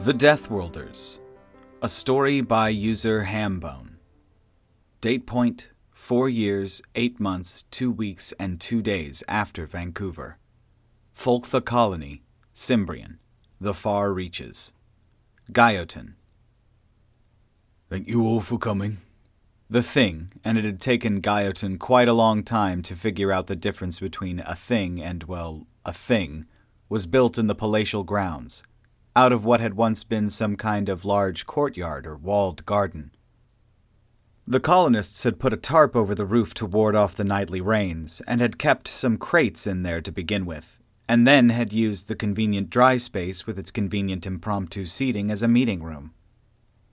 The Deathworlders, a story by user Hambone. Date point, 4 years, 8 months, 2 weeks, and 2 days after Vancouver. Folktha Colony, Cimbrian, the Far Reaches. Johnathan. Thank you all for coming. The Thing, and it had taken Johnathan quite a long time to figure out the difference between a thing and, well, a thing, was built in the palatial grounds, out of what had once been some kind of large courtyard or walled garden. The colonists had put a tarp over the roof to ward off the nightly rains, and had kept some crates in there to begin with, and then had used the convenient dry space with its convenient impromptu seating as a meeting room.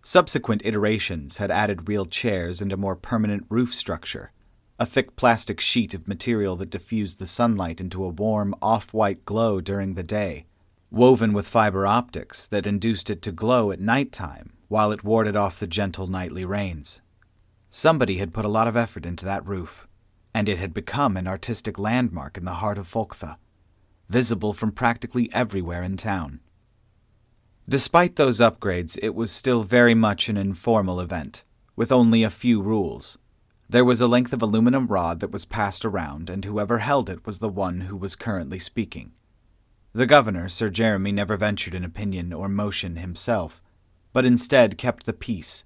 Subsequent iterations had added real chairs and a more permanent roof structure, a thick plastic sheet of material that diffused the sunlight into a warm, off-white glow during the day, woven with fiber optics that induced it to glow at nighttime while it warded off the gentle nightly rains. Somebody had put a lot of effort into that roof, and it had become an artistic landmark in the heart of Folktha, visible from practically everywhere in town. Despite those upgrades, it was still very much an informal event, with only a few rules. There was a length of aluminum rod that was passed around, and whoever held it was the one who was currently speaking. The governor, Sir Jeremy, never ventured an opinion or motion himself, but instead kept the peace,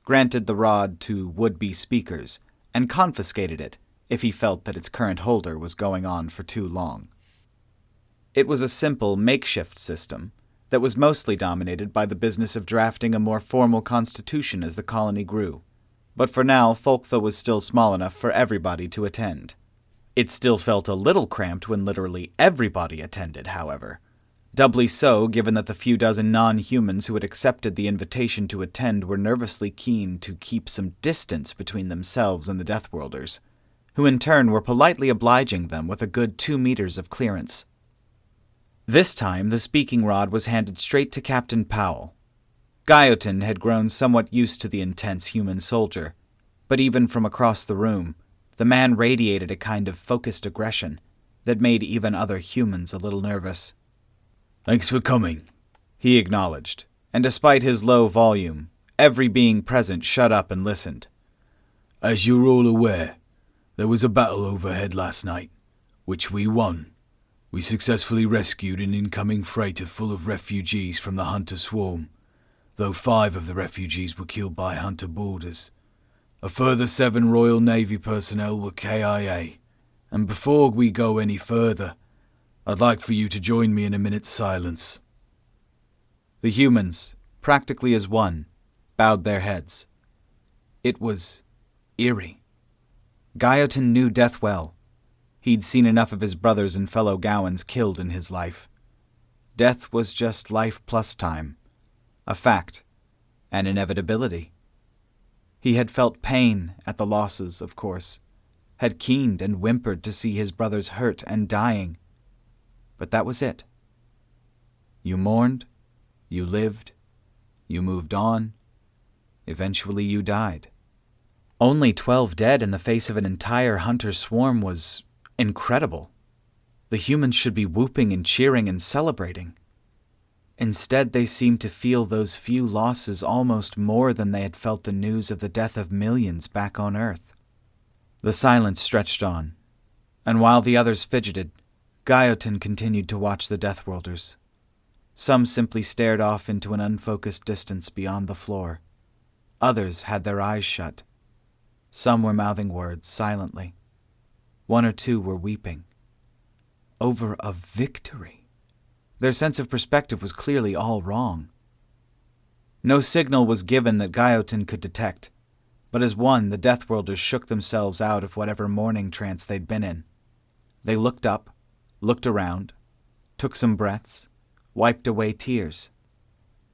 granted the rod to would-be speakers, and confiscated it if he felt that its current holder was going on for too long. It was a simple, makeshift system that was mostly dominated by the business of drafting a more formal constitution as the colony grew, but for now Folktha was still small enough for everybody to attend. It still felt a little cramped when literally everybody attended, however. Doubly so, given that the few dozen non-humans who had accepted the invitation to attend were nervously keen to keep some distance between themselves and the Deathworlders, who in turn were politely obliging them with a good 2 meters of clearance. This time, the speaking rod was handed straight to Captain Powell. Johnathan had grown somewhat used to the intense human soldier, but even from across the room, the man radiated a kind of focused aggression that made even other humans a little nervous. Thanks for coming, he acknowledged, and despite his low volume, every being present shut up and listened. As you're all aware, there was a battle overhead last night, which we won. We successfully rescued an incoming freighter full of refugees from the Hunter swarm, though 5 of the refugees were killed by Hunter boarders. A further 7 Royal Navy personnel were KIA, and before we go any further, I'd like for you to join me in a minute's silence. The humans, practically as one, bowed their heads. It was eerie. Johnathan knew death well. He'd seen enough of his brothers and fellow Gowans killed in his life. Death was just life plus time, a fact, an inevitability. He had felt pain at the losses, of course, had keened and whimpered to see his brothers hurt and dying. But that was it. You mourned, you lived, you moved on, eventually you died. Only 12 dead in the face of an entire hunter swarm was incredible. The humans should be whooping and cheering and celebrating. Instead, they seemed to feel those few losses almost more than they had felt the news of the death of millions back on Earth. The silence stretched on, and while the others fidgeted, Johnathan continued to watch the Deathworlders. Some simply stared off into an unfocused distance beyond the floor. Others had their eyes shut. Some were mouthing words silently. 1 or 2 were weeping. Over a victory. Their sense of perspective was clearly all wrong. No signal was given that Johnathan could detect, but as one, the Deathworlders shook themselves out of whatever mourning trance they'd been in. They looked up, looked around, took some breaths, wiped away tears.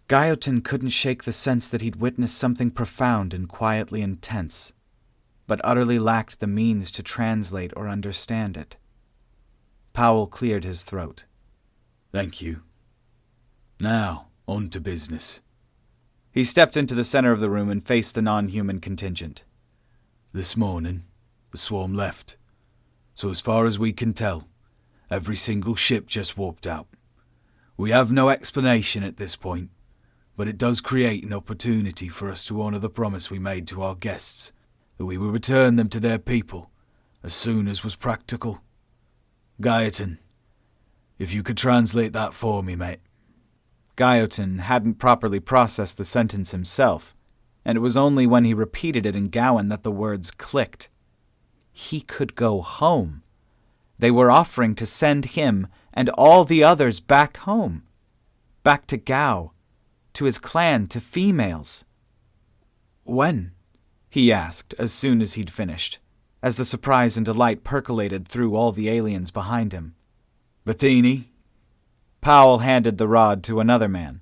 Johnathan couldn't shake the sense that he'd witnessed something profound and quietly intense, but utterly lacked the means to translate or understand it. Powell cleared his throat. Thank you. Now, on to business. He stepped into the center of the room and faced the non-human contingent. This morning, the swarm left. So as far as we can tell, every single ship just warped out. We have no explanation at this point, but it does create an opportunity for us to honour the promise we made to our guests, that we will return them to their people as soon as was practical. Gaetan, if you could translate that for me, mate. Gaetan hadn't properly processed the sentence himself, and it was only when he repeated it in Gowan that the words clicked. He could go home. They were offering to send him and all the others back home. Back to Gao, to his clan, to females. When? He asked as soon as he'd finished, as the surprise and delight percolated through all the aliens behind him. Bethany? Powell handed the rod to another man,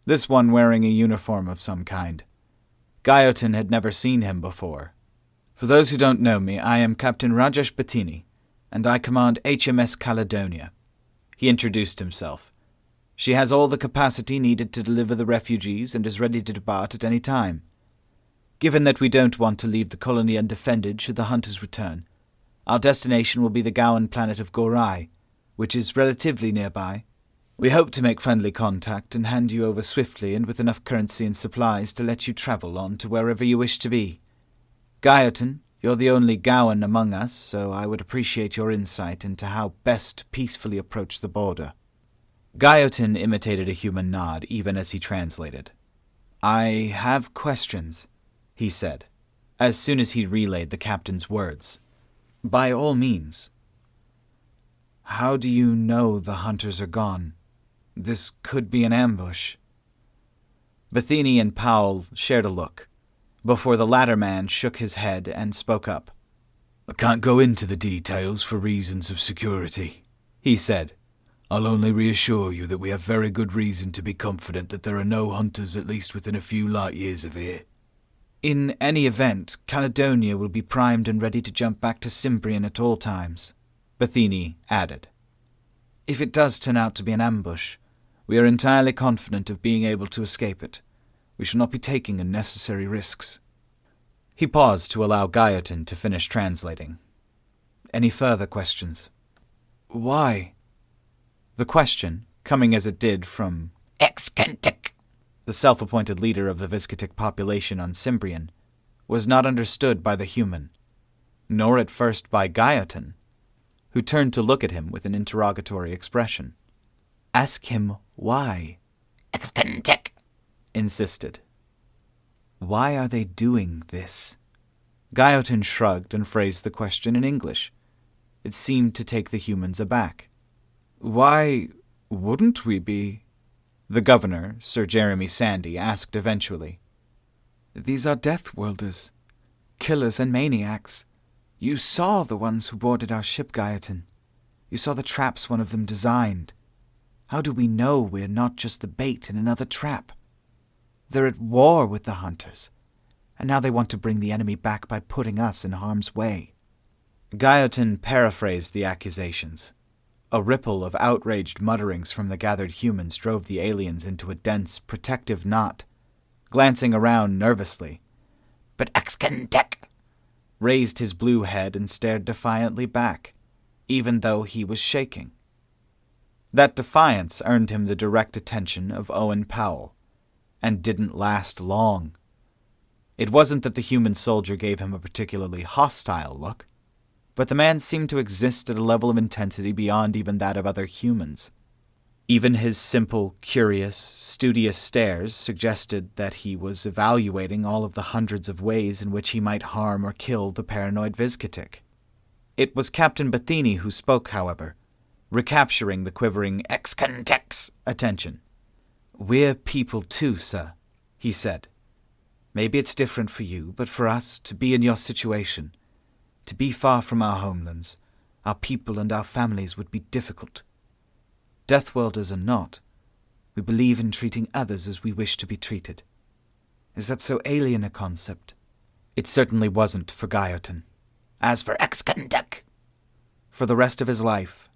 this one wearing a uniform of some kind. Gaetan had never seen him before. For those who don't know me, I am Captain Rajesh Bethany, and I command HMS Caledonia. He introduced himself. She has all the capacity needed to deliver the refugees and is ready to depart at any time. Given that we don't want to leave the colony undefended should the hunters return, our destination will be the Gowan planet of Gorai, which is relatively nearby. We hope to make friendly contact and hand you over swiftly and with enough currency and supplies to let you travel on to wherever you wish to be. Gaetan, you're the only Gowan among us, so I would appreciate your insight into how best to peacefully approach the border. Gaetan imitated a human nod even as he translated. I have questions, he said, as soon as he relayed the captain's words. By all means. How do you know the hunters are gone? This could be an ambush. Bethany and Powell shared a look, before the latter man shook his head and spoke up. I can't go into the details for reasons of security, he said. I'll only reassure you that we have very good reason to be confident that there are no hunters at least within a few light years of here. In any event, Caledonia will be primed and ready to jump back to Cimbrian at all times, Bethany added. If it does turn out to be an ambush, we are entirely confident of being able to escape it. We shall not be taking unnecessary risks. He paused to allow Gaetan to finish translating. Any further questions? Why? The question, coming as it did from Excantic, the self-appointed leader of the Vizcatic population on Cimbrian, was not understood by the human, nor at first by Gaetan, who turned to look at him with an interrogatory expression. Ask him why, Excantic insisted. Why are they doing this? Gaetan shrugged and phrased the question in English. It seemed to take the humans aback. Why wouldn't we be? The governor, Sir Jeremy Sandy, asked eventually. These are Deathworlders, killers and maniacs. You saw the ones who boarded our ship, Gaetan. You saw the traps one of them designed. How do we know we're not just the bait in another trap? They're at war with the hunters, and now they want to bring the enemy back by putting us in harm's way. Gaetan paraphrased the accusations. A ripple of outraged mutterings from the gathered humans drove the aliens into a dense, protective knot. Glancing around nervously, but Excantic raised his blue head and stared defiantly back, even though he was shaking. That defiance earned him the direct attention of Owen Powell, and didn't last long. It wasn't that the human soldier gave him a particularly hostile look, but the man seemed to exist at a level of intensity beyond even that of other humans. Even his simple, curious, studious stares suggested that he was evaluating all of the hundreds of ways in which he might harm or kill the paranoid Vizcatic. It was Captain Bethany who spoke, however, recapturing the quivering Excantic's attention. We're people too, sir, he said. Maybe it's different for you, but for us, to be in your situation, to be far from our homelands, our people and our families would be difficult. Deathworlders are not. We believe in treating others as we wish to be treated. Is that so alien a concept? It certainly wasn't for Gaetan. As for Excantic, for the rest of his life,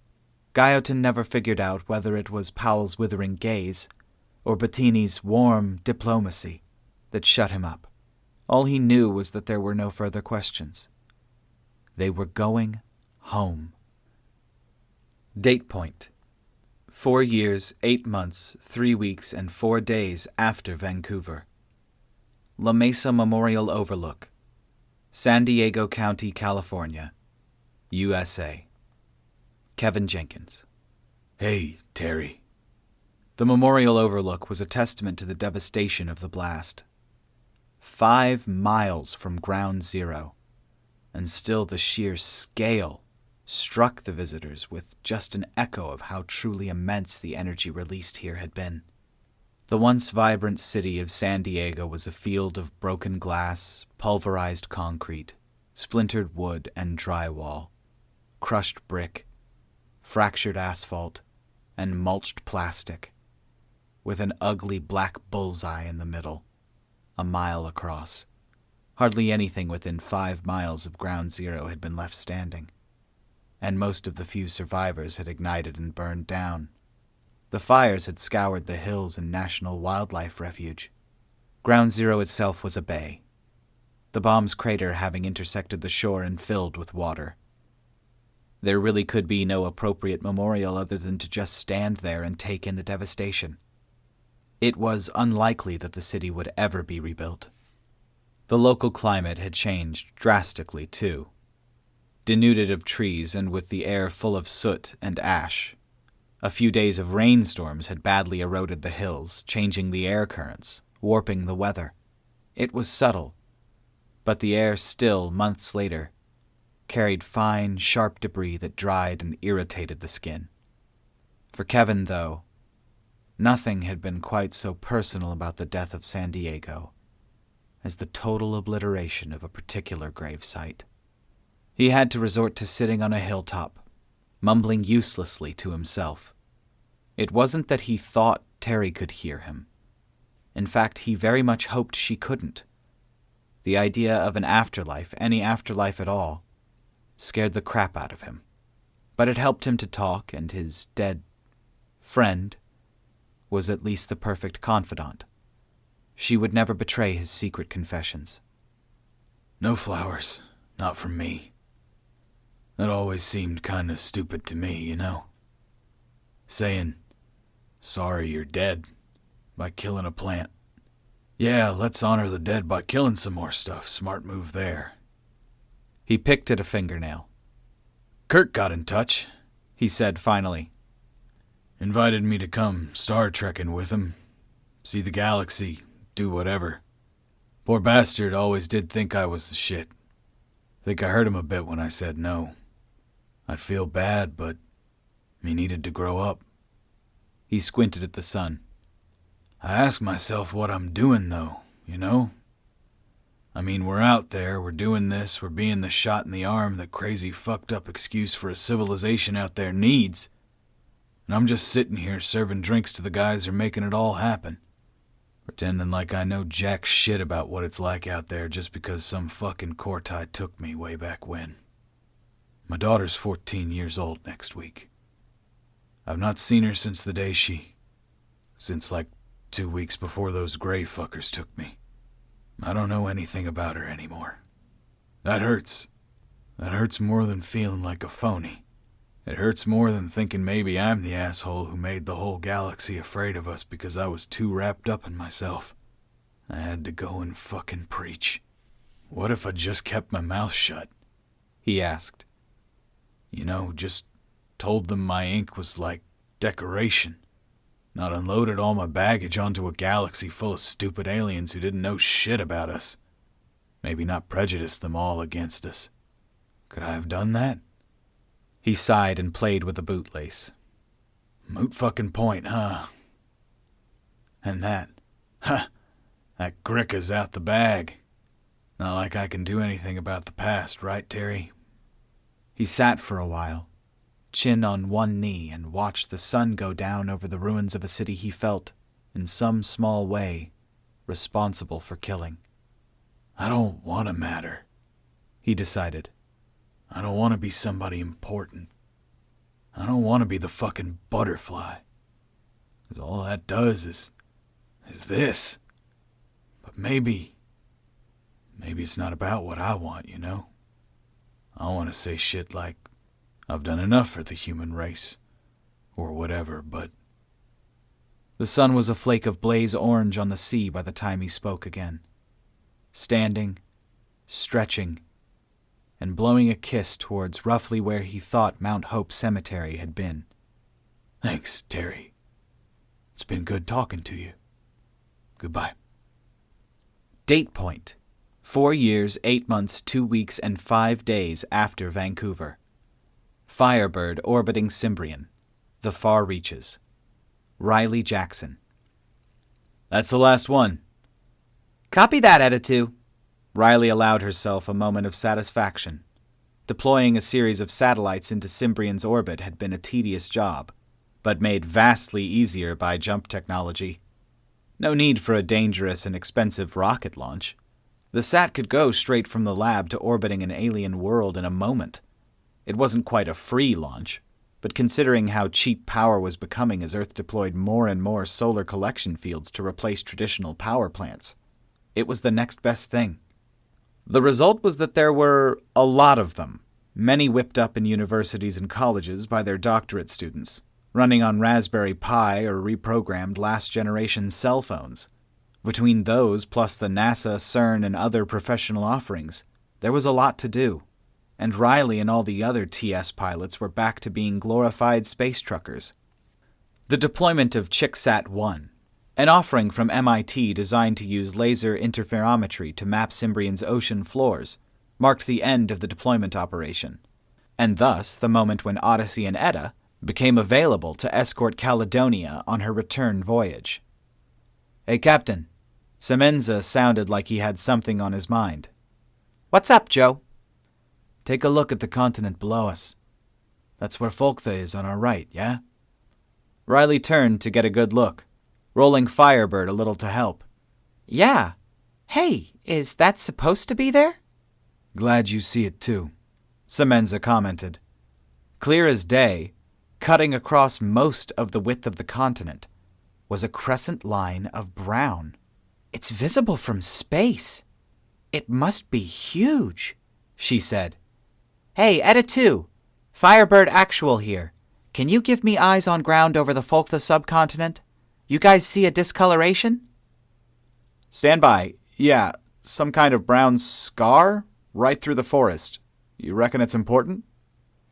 Gaetan never figured out whether it was Powell's withering gaze or Bethany's warm diplomacy that shut him up. All he knew was that there were no further questions. They were going home. Date point: 4 years, 8 months, 3 weeks, and 4 days after Vancouver. La Mesa Memorial Overlook, San Diego County, California, USA. Kevin Jenkins. Hey, Terry. The memorial overlook was a testament to the devastation of the blast. 5 miles from ground zero, and still the sheer scale struck the visitors with just an echo of how truly immense the energy released here had been. The once vibrant city of San Diego was a field of broken glass, pulverized concrete, splintered wood and drywall, crushed brick, fractured asphalt, and mulched plastic, with an ugly black bullseye in the middle, a mile across. Hardly anything within 5 miles of ground zero had been left standing, and most of the few survivors had ignited and burned down. The fires had scoured the hills and National Wildlife Refuge. Ground Zero itself was a bay, the bomb's crater having intersected the shore and filled with water. There really could be no appropriate memorial other than to just stand there and take in the devastation. It was unlikely that the city would ever be rebuilt. The local climate had changed drastically, too. Denuded of trees and with the air full of soot and ash. A few days of rainstorms had badly eroded the hills, changing the air currents, warping the weather. It was subtle, but the air still, months later, carried fine, sharp debris that dried and irritated the skin. For Kevin, though, nothing had been quite so personal about the death of San Diego as the total obliteration of a particular gravesite. He had to resort to sitting on a hilltop, mumbling uselessly to himself. It wasn't that he thought Terry could hear him. In fact, he very much hoped she couldn't. The idea of an afterlife, any afterlife at all, scared the crap out of him. But it helped him to talk, and his dead friend was at least the perfect confidant. She would never betray his secret confessions. No flowers, not from me. That always seemed kinda stupid to me, you know? Saying, sorry you're dead, by killing a plant. Yeah, let's honor the dead by killing some more stuff. Smart move there. He picked at a fingernail. Kirk got in touch, he said finally. Invited me to come star trekking with him. See the galaxy, do whatever. Poor bastard always did think I was the shit. Think I hurt him a bit when I said no. I'd feel bad, but he needed to grow up. He squinted at the sun. I ask myself what I'm doing, though, you know? I mean, we're out there, we're doing this, we're being the shot in the arm that crazy fucked up excuse for a civilization out there needs. And I'm just sitting here serving drinks to the guys who are making it all happen. Pretending like I know jack shit about what it's like out there just because some fucking Cortai took me way back when. My daughter's 14 years old next week. I've not seen her since the day since like 2 weeks before those gray fuckers took me. I don't know anything about her anymore. That hurts. That hurts more than feeling like a phony. It hurts more than thinking maybe I'm the asshole who made the whole galaxy afraid of us because I was too wrapped up in myself. I had to go and fucking preach. What if I just kept my mouth shut? He asked. You know, just told them my ink was like decoration. Not unloaded all my baggage onto a galaxy full of stupid aliens who didn't know shit about us. Maybe not prejudice them all against us. Could I have done that? He sighed and played with a bootlace. Moot fucking point, huh? And that Gricka's out the bag. Not like I can do anything about the past, right, Terry? He sat for a while, chin on one knee, and watched the sun go down over the ruins of a city he felt, in some small way, responsible for killing. I don't want to matter, he decided. I don't want to be somebody important. I don't want to be the fucking butterfly. 'Cause all that does is this. But maybe it's not about what I want, you know? I want to say shit like, I've done enough for the human race. or whatever, but... The sun was a flake of blaze orange on the sea by the time he spoke again. Standing, stretching, and blowing a kiss towards roughly where he thought Mount Hope Cemetery had been. Thanks, Terry. It's been good talking to you. Goodbye. Date point: 4 years, 8 months, 2 weeks, and 5 days after Vancouver. Firebird orbiting Cimbrian. The far reaches. Riley Jackson. That's the last one. Copy that, Editu. Riley allowed herself a moment of satisfaction. Deploying a series of satellites into Cimbrian's orbit had been a tedious job, but made vastly easier by jump technology. No need for a dangerous and expensive rocket launch. The sat could go straight from the lab to orbiting an alien world in a moment. It wasn't quite a free launch, but considering how cheap power was becoming as Earth deployed more and more solar collection fields to replace traditional power plants, it was the next best thing. The result was that there were a lot of them, many whipped up in universities and colleges by their doctorate students, running on Raspberry Pi or reprogrammed last-generation cell phones. Between those, plus the NASA, CERN, and other professional offerings, there was a lot to do. And Riley and all the other TS pilots were back to being glorified space truckers. The deployment of ChickSat-1, an offering from MIT designed to use laser interferometry to map Cimbrian's ocean floors, marked the end of the deployment operation, and thus the moment when Odyssey and Etta became available to escort Caledonia on her return voyage. "Hey, Captain." Semenza sounded like he had something on his mind. "What's up, Joe?" "Take a look at the continent below us. That's where Folktha is on our right, yeah?" Riley turned to get a good look, rolling Firebird a little to help. "Yeah. Hey, is that supposed to be there?" "Glad you see it too," Semenza commented. Clear as day, cutting across most of the width of the continent, was a crescent line of brown. "It's visible from space. It must be huge," she said. "Hey, Editu, Firebird Actual here. Can you give me eyes on ground over the Folktha subcontinent? You guys see a discoloration?" "Stand by. Yeah, some kind of brown scar right through the forest. You reckon it's important?"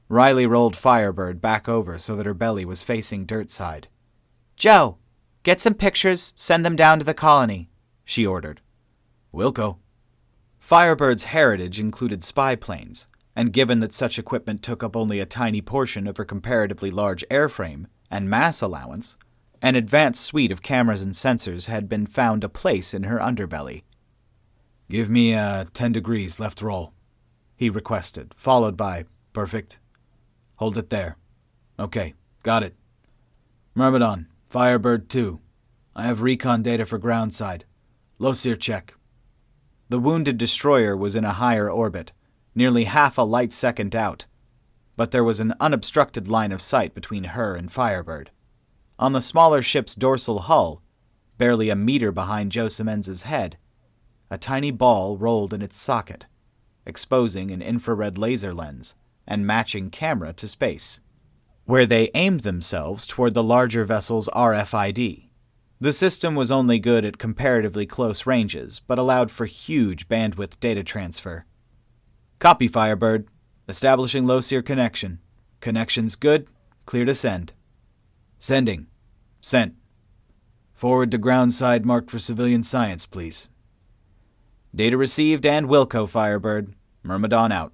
Riley rolled Firebird back over so that her belly was facing dirt side. "Joe, get some pictures, send them down to the colony," she ordered. "Wilco." Firebird's heritage included spy planes, and given that such equipment took up only a tiny portion of her comparatively large airframe and mass allowance, an advanced suite of cameras and sensors had been found a place in her underbelly. "Give me 10 degrees left roll," he requested, followed by, "Perfect. Hold it there. Okay, got it. Myrmidon, Firebird 2. I have recon data for groundside. Losir check." The wounded destroyer was in a higher orbit, nearly half a light second out, but there was an unobstructed line of sight between her and Firebird. On the smaller ship's dorsal hull, barely a meter behind Joe Semenza's head, a tiny ball rolled in its socket, exposing an infrared laser lens and matching camera to space, where they aimed themselves toward the larger vessel's RFID. The system was only good at comparatively close ranges, but allowed for huge bandwidth data transfer. "Copy, Firebird. Establishing Losir connection. Connection's good. Clear to send." "Sending. Sent. Forward to groundside marked for civilian science, please." "Data received and Wilco, Firebird. Myrmidon out."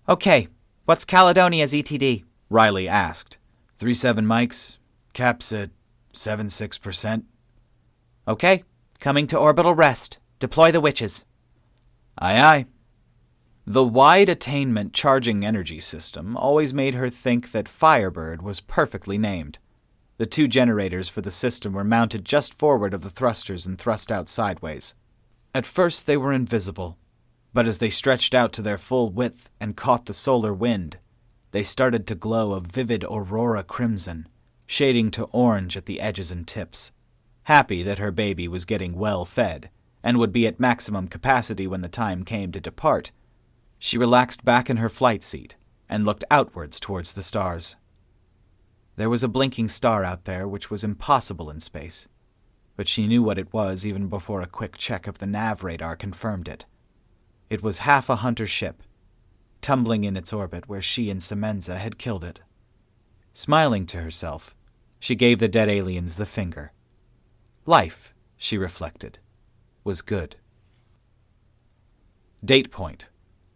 "Okay, what's Caledonia's ETD?" Riley asked. 37 mics. Caps at 76%. "Okay, coming to orbital rest. Deploy the witches." "Aye, aye." The wide attainment charging energy system always made her think that Firebird was perfectly named. The 2 generators for the system were mounted just forward of the thrusters and thrust out sideways. At first they were invisible, but as they stretched out to their full width and caught the solar wind, they started to glow a vivid aurora crimson, shading to orange at the edges and tips. Happy that her baby was getting well fed and would be at maximum capacity when the time came to depart, she relaxed back in her flight seat and looked outwards towards the stars. There was a blinking star out there which was impossible in space, but she knew what it was even before a quick check of the nav radar confirmed it. It was half a hunter ship, tumbling in its orbit where she and Semenza had killed it. Smiling to herself, she gave the dead aliens the finger. Life, she reflected, was good. Date point: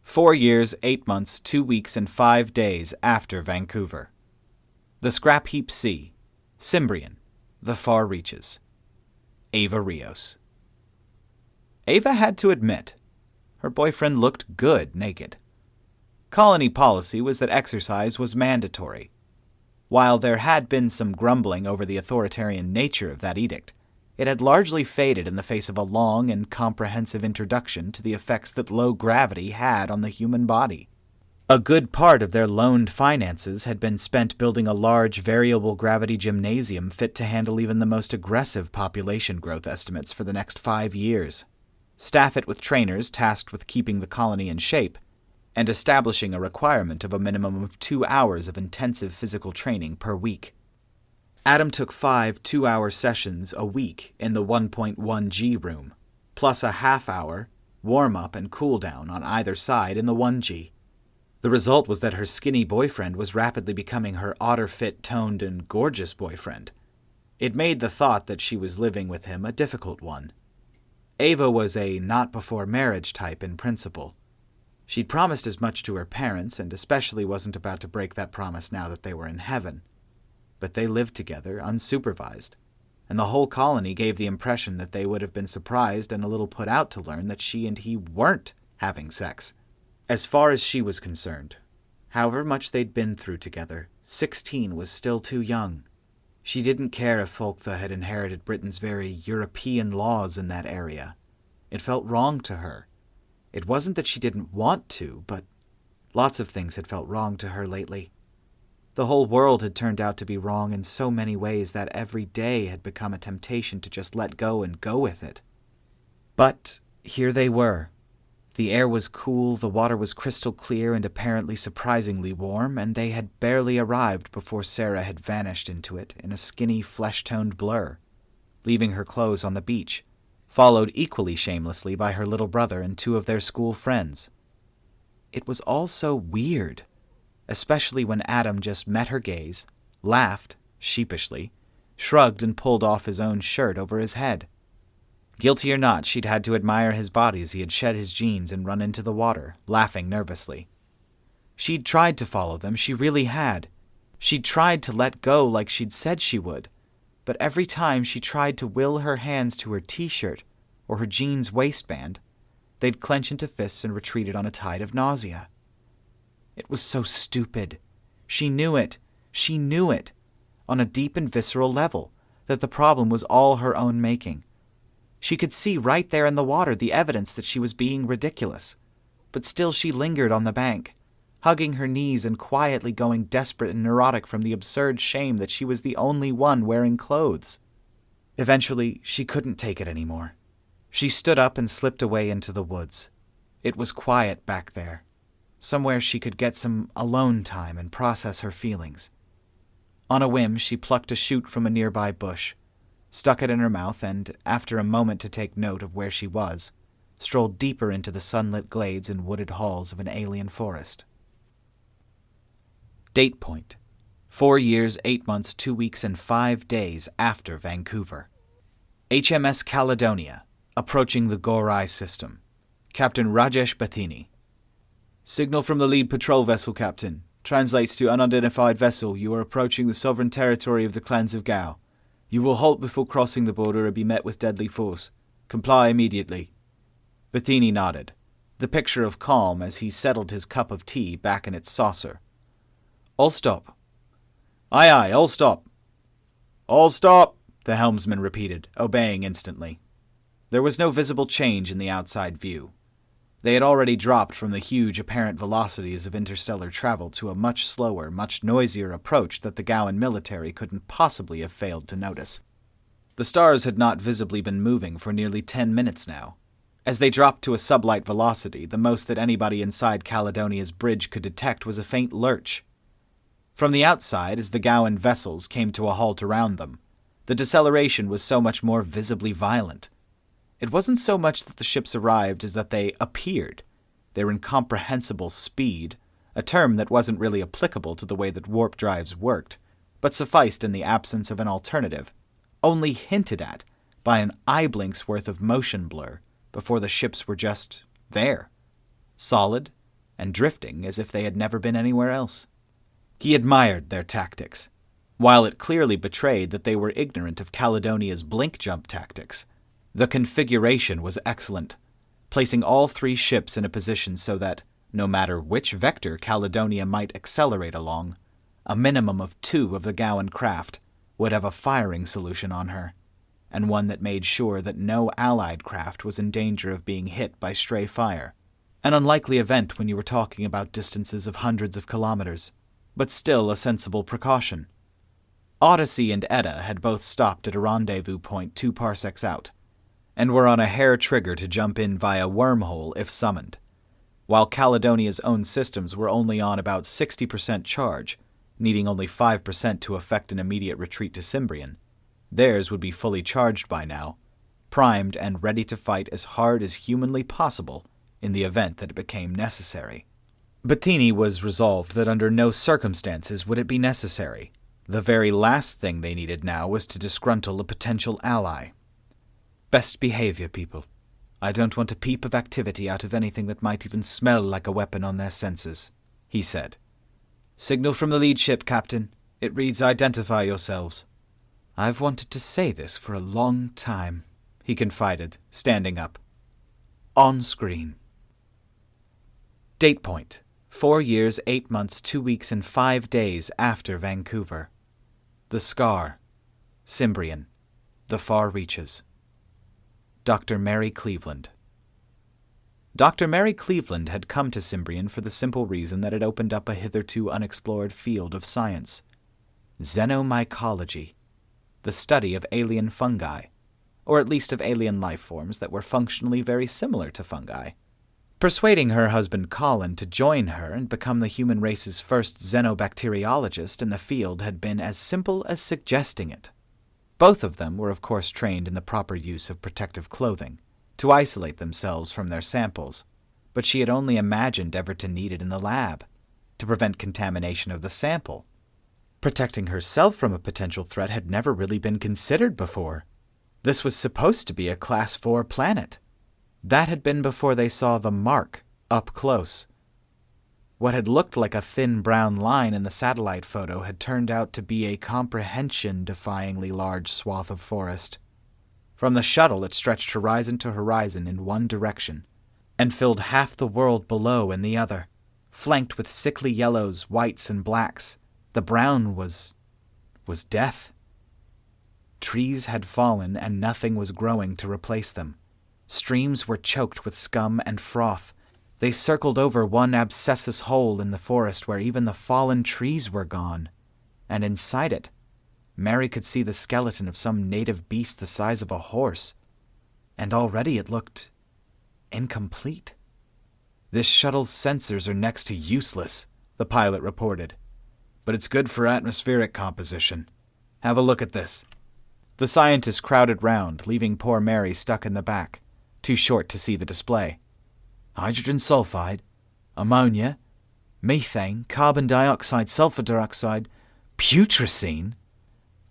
4 years, 8 months, 2 weeks, and 5 days after Vancouver. The Scrap Heap Sea, Cimbrian, the far reaches. Ava Rios. Ava had to admit, her boyfriend looked good naked. Colony policy was that exercise was mandatory. While there had been some grumbling over the authoritarian nature of that edict, it had largely faded in the face of a long and comprehensive introduction to the effects that low gravity had on the human body. A good part of their loaned finances had been spent building a large variable gravity gymnasium fit to handle even the most aggressive population growth estimates for the next 5 years. Staff it with trainers tasked with keeping the colony in shape, and establishing a requirement of a minimum of 2 hours of intensive physical training per week. Adam took 5 2-hour sessions a week in the 1.1G room, plus a half-hour warm-up and cool-down on either side in the 1G. The result was that her skinny boyfriend was rapidly becoming her otter-fit, toned, and gorgeous boyfriend. It made the thought that she was living with him a difficult one. Ava was a not-before-marriage type in principle. She'd promised as much to her parents, and especially wasn't about to break that promise now that they were in heaven. But they lived together, unsupervised, and the whole colony gave the impression that they would have been surprised and a little put out to learn that she and he weren't having sex. As far as she was concerned, however much they'd been through together, 16 was still too young. She didn't care if Folktha had inherited Britain's very European laws in that area. It felt wrong to her. It wasn't that she didn't want to, but lots of things had felt wrong to her lately. The whole world had turned out to be wrong in so many ways that every day had become a temptation to just let go and go with it. But here they were. The air was cool, the water was crystal clear and apparently surprisingly warm, and they had barely arrived before Sarah had vanished into it in a skinny, flesh-toned blur, leaving her clothes on the beach, followed equally shamelessly by her little brother and 2 of their school friends. It was all so weird, especially when Adam just met her gaze, laughed, sheepishly, shrugged and pulled off his own shirt over his head. Guilty or not, she'd had to admire his body as he had shed his jeans and run into the water, laughing nervously. She'd tried to follow them, she really had. She'd tried to let go like she'd said she would, but every time she tried to will her hands to her t-shirt or her jeans waistband, they'd clench into fists and retreated on a tide of nausea. It was so stupid. She knew it. She knew it. On a deep and visceral level, that the problem was all her own making. She could see right there in the water the evidence that she was being ridiculous. But still she lingered on the bank, hugging her knees and quietly going desperate and neurotic from the absurd shame that she was the only one wearing clothes. Eventually, she couldn't take it anymore. She stood up and slipped away into the woods. It was quiet back there, somewhere she could get some alone time and process her feelings. On a whim, she plucked a shoot from a nearby bush, stuck it in her mouth, and, after a moment to take note of where she was, strolled deeper into the sunlit glades and wooded halls of an alien forest. Date point: 4 years, 8 months, 2 weeks, and 5 days after Vancouver. HMS Caledonia, approaching the Gorai system. Captain Rajesh Bathini. Signal from the lead patrol vessel, Captain. Translates to unidentified vessel. You are approaching the sovereign territory of the clans of Gao. You will halt before crossing the border and be met with deadly force. Comply immediately. Bathini nodded, the picture of calm as he settled his cup of tea back in its saucer. All stop. Aye, aye, all stop. All stop, the helmsman repeated, obeying instantly. There was no visible change in the outside view. They had already dropped from the huge apparent velocities of interstellar travel to a much slower, much noisier approach that the Gowan military couldn't possibly have failed to notice. The stars had not visibly been moving for nearly 10 minutes now. As they dropped to a sublight velocity, the most that anybody inside Caledonia's bridge could detect was a faint lurch. From the outside, as the Gowan vessels came to a halt around them, the deceleration was so much more visibly violent. It wasn't so much that the ships arrived as that they appeared. Their incomprehensible speed, a term that wasn't really applicable to the way that warp drives worked, but sufficed in the absence of an alternative, only hinted at by an eye blink's worth of motion blur before the ships were just there, solid and drifting as if they had never been anywhere else. He admired their tactics. While it clearly betrayed that they were ignorant of Caledonia's blink jump tactics, the configuration was excellent, placing all 3 ships in a position so that, no matter which vector Caledonia might accelerate along, a minimum of 2 of the Gowan craft would have a firing solution on her, and one that made sure that no allied craft was in danger of being hit by stray fire. An unlikely event when you were talking about distances of hundreds of kilometers, but still a sensible precaution. Odyssey and Edda had both stopped at a rendezvous point 2 parsecs out, and were on a hair trigger to jump in via wormhole if summoned, while Caledonia's own systems were only on about 60% charge, needing only 5% to effect an immediate retreat to Cimbrian. Theirs would be fully charged by now, primed and ready to fight as hard as humanly possible in the event that it became necessary. Bettini was resolved that under no circumstances would it be necessary. The very last thing they needed now was to disgruntle a potential ally. Best behavior, people. I don't want a peep of activity out of anything that might even smell like a weapon on their senses, he said. Signal from the lead ship, Captain. It reads identify yourselves. I've wanted to say this for a long time, he confided, standing up. On screen. Date point. 4 years, 8 months, 2 weeks, and 5 days after Vancouver. The Scar. Cimbrian. The Far Reaches. Dr. Mary Cleveland. Dr. Mary Cleveland had come to Cimbrian for the simple reason that it opened up a hitherto unexplored field of science. Xenomycology. The study of alien fungi, or at least of alien life forms that were functionally very similar to fungi. Persuading her husband Colin to join her and become the human race's first xenobacteriologist in the field had been as simple as suggesting it. Both of them were of course trained in the proper use of protective clothing, to isolate themselves from their samples, but she had only imagined ever to need it in the lab, to prevent contamination of the sample. Protecting herself from a potential threat had never really been considered before. This was supposed to be a Class 4 planet. That had been before they saw the mark up close. What had looked like a thin brown line in the satellite photo had turned out to be a comprehension-defyingly large swath of forest. From the shuttle it stretched horizon to horizon in one direction, and filled half the world below in the other, flanked with sickly yellows, whites, and blacks. The brown was death. Trees had fallen and nothing was growing to replace them. Streams were choked with scum and froth. They circled over one abscessus hole in the forest where even the fallen trees were gone. And inside it, Mary could see the skeleton of some native beast the size of a horse. And already it looked incomplete. This shuttle's sensors are next to useless, the pilot reported. But it's good for atmospheric composition. Have a look at this. The scientists crowded round, leaving poor Mary stuck in the back, too short to see the display. Hydrogen sulfide, ammonia, methane, carbon dioxide, sulfur dioxide, putrescine.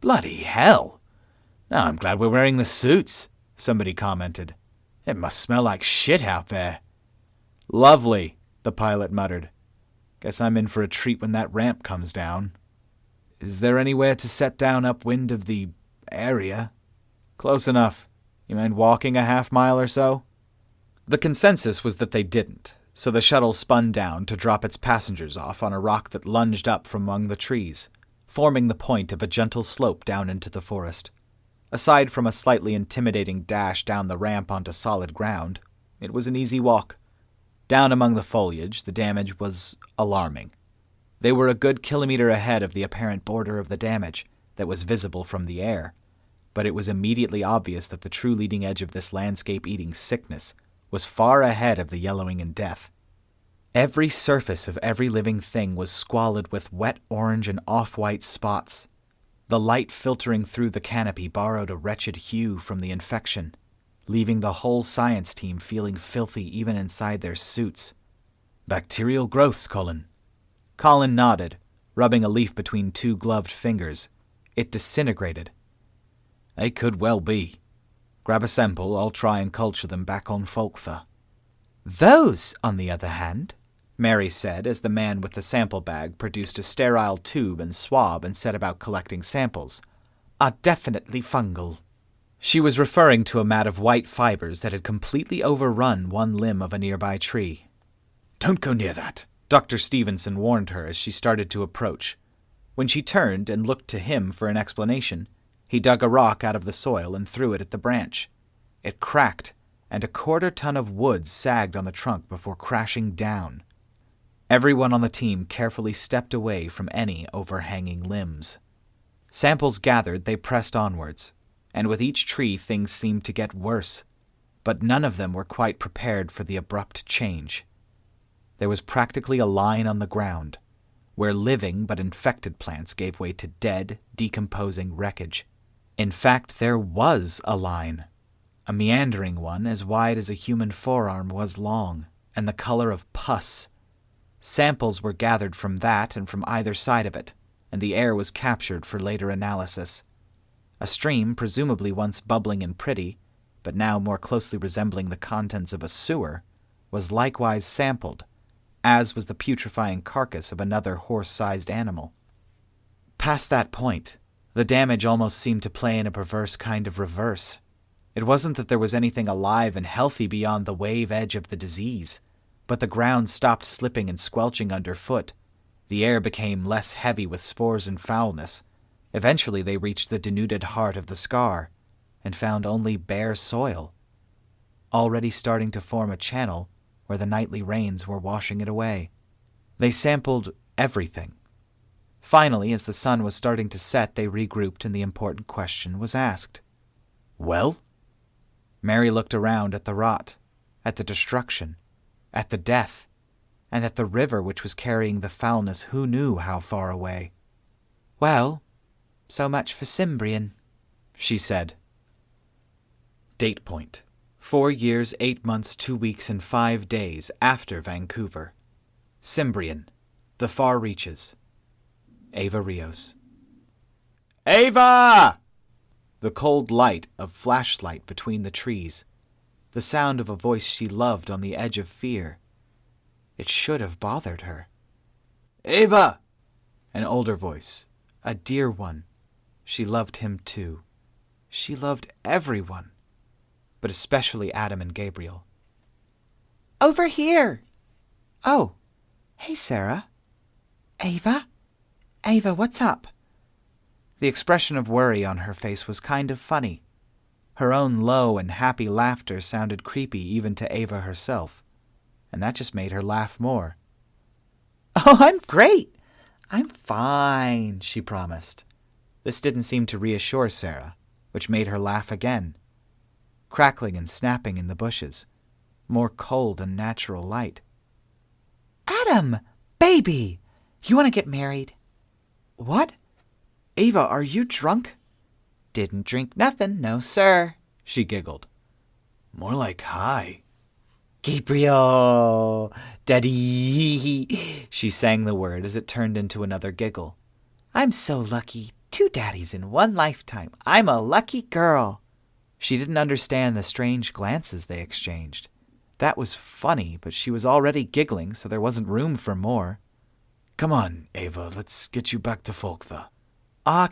Bloody hell! Now I'm glad we're wearing the suits, somebody commented. It must smell like shit out there. Lovely, the pilot muttered. Guess I'm in for a treat when that ramp comes down. Is there anywhere to set down upwind of the area? Close enough. You mind walking a half-mile or so? The consensus was that they didn't, so the shuttle spun down to drop its passengers off on a rock that lunged up from among the trees, forming the point of a gentle slope down into the forest. Aside from a slightly intimidating dash down the ramp onto solid ground, it was an easy walk. Down among the foliage, the damage was alarming. They were a good kilometer ahead of the apparent border of the damage that was visible from the air, but it was immediately obvious that the true leading edge of this landscape-eating sickness was far ahead of the yellowing and death. Every surface of every living thing was squalid with wet orange and off-white spots. The light filtering through the canopy borrowed a wretched hue from the infection, leaving the whole science team feeling filthy even inside their suits. Bacterial growths, Colin. Colin nodded, rubbing a leaf between two gloved fingers. It disintegrated. They could well be. Grab a sample, I'll try and culture them back on Folktha. Those, on the other hand, Mary said as the man with the sample bag produced a sterile tube and swab and set about collecting samples, are definitely fungal. She was referring to a mat of white fibers that had completely overrun one limb of a nearby tree. Don't go near that, Dr. Stevenson warned her as she started to approach. When she turned and looked to him for an explanation, he dug a rock out of the soil and threw it at the branch. It cracked, and a 1/4 ton of wood sagged on the trunk before crashing down. Everyone on the team carefully stepped away from any overhanging limbs. Samples gathered, they pressed onwards, and with each tree things seemed to get worse, but none of them were quite prepared for the abrupt change. There was practically a line on the ground, where living but infected plants gave way to dead, decomposing wreckage. In fact, there was a line, a meandering one as wide as a human forearm was long, and the color of pus. Samples were gathered from that and from either side of it, and the air was captured for later analysis. A stream, presumably once bubbling and pretty, but now more closely resembling the contents of a sewer, was likewise sampled, as was the putrefying carcass of another horse-sized animal. Past that point, the damage almost seemed to play in a perverse kind of reverse. It wasn't that there was anything alive and healthy beyond the wave edge of the disease, but the ground stopped slipping and squelching underfoot. The air became less heavy with spores and foulness. Eventually they reached the denuded heart of the scar, and found only bare soil, already starting to form a channel where the nightly rains were washing it away. They sampled everything. Finally, as the sun was starting to set, they regrouped and the important question was asked. Well? Mary looked around at the rot, at the destruction, at the death, and at the river which was carrying the foulness who knew how far away. Well, so much for Cimbrian, she said. Date point: 4 years, 8 months, 2 weeks, and 5 days after Vancouver. Cimbrian, the far reaches. Ava Rios. Ava! The cold light of flashlight between the trees. The sound of a voice she loved on the edge of fear. It should have bothered her. Ava! An older voice, a dear one. She loved him too. She loved everyone, but especially Adam and Gabriel. Over here! Oh, hey, Sarah. Ava? Ava, what's up? The expression of worry on her face was kind of funny. Her own low and happy laughter sounded creepy even to Ava herself, and that just made her laugh more. Oh, I'm great. I'm fine, she promised. This didn't seem to reassure Sarah, which made her laugh again. Crackling and snapping in the bushes, more cold and natural light. Adam, baby, you want to get married? What? Ava, are you drunk? Didn't drink nothing, no sir, she giggled. More like high. Gabriel, Daddy, she sang the word as it turned into another giggle. I'm so lucky. 2 daddies in one lifetime. I'm a lucky girl. She didn't understand the strange glances they exchanged. That was funny, but she was already giggling, so there wasn't room for more. Come on, Ava, let's get you back to Folktha.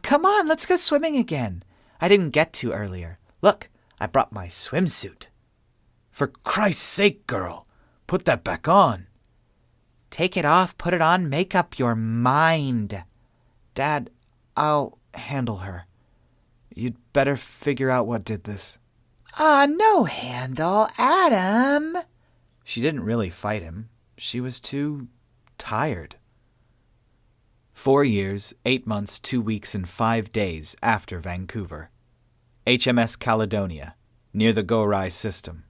Come on, let's go swimming again. I didn't get to earlier. Look, I brought my swimsuit. For Christ's sake, girl, put that back on. Take it off, put it on, make up your mind. Dad, I'll handle her. You'd better figure out what did this. No handle, Adam. She didn't really fight him. She was too tired. 4 years, 8 months, 2 weeks, and 5 days after Vancouver. HMS Caledonia, near the Gorai system.